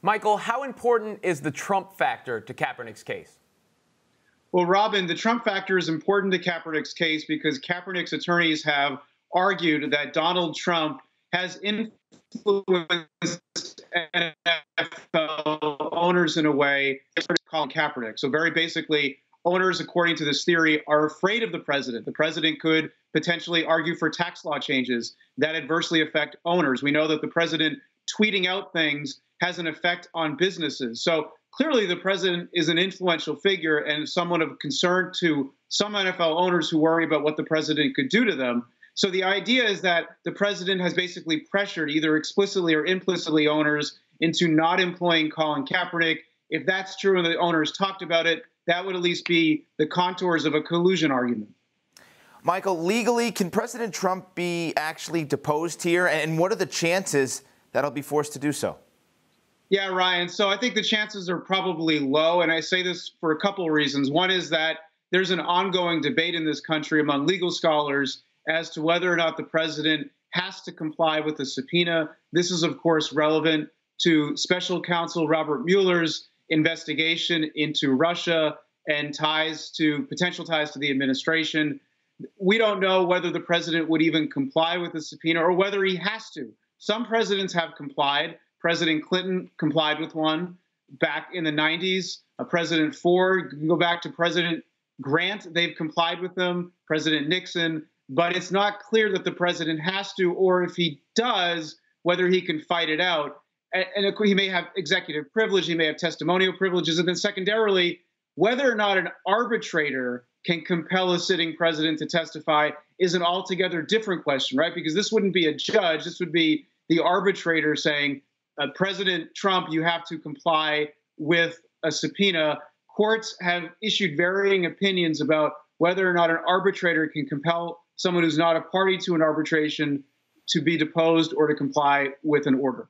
Michael, how important is the Trump factor to Kaepernick's case? Well, Robin, the Trump factor is important to Kaepernick's case because Kaepernick's attorneys have argued that Donald Trump has influenced NFL owners in a way Colin Kaepernick. So very basically, owners, according to this theory, are afraid of the president. The president could potentially argue for tax law changes that adversely affect owners. We know that the president tweeting out things has an effect on businesses. So clearly the president is an influential figure and someone of concern to some NFL owners who worry about what the president could do to them. So the idea is that the president has basically pressured either explicitly or implicitly owners into not employing Colin Kaepernick. If that's true and the owners talked about it, that would at least be the contours of a collusion argument. Michael, legally, can President Trump be actually deposed here? And what are the chances that he'll be forced to do so? Yeah, Ryan. So I think the chances are probably low. And I say this for a couple of reasons. One is that there's an ongoing debate in this country among legal scholars as to whether or not the president has to comply with the subpoena. This is, of course, relevant to special counsel Robert Mueller's investigation into Russia and potential ties to the administration. We don't know whether the president would even comply with the subpoena or whether he has to. Some presidents have complied. President Clinton complied with one back in the 90s. President Ford, you can go back to President Grant, they've complied with them. President Nixon. But it's not clear that the president has to, or if he does, whether he can fight it out. And he may have executive privilege, he may have testimonial privileges, and then secondarily, whether or not an arbitrator can compel a sitting president to testify is an altogether different question, right? Because this wouldn't be a judge, this would be the arbitrator saying, President Trump, you have to comply with a subpoena. Courts have issued varying opinions about whether or not an arbitrator can compel someone who's not a party to an arbitration to be deposed or to comply with an order.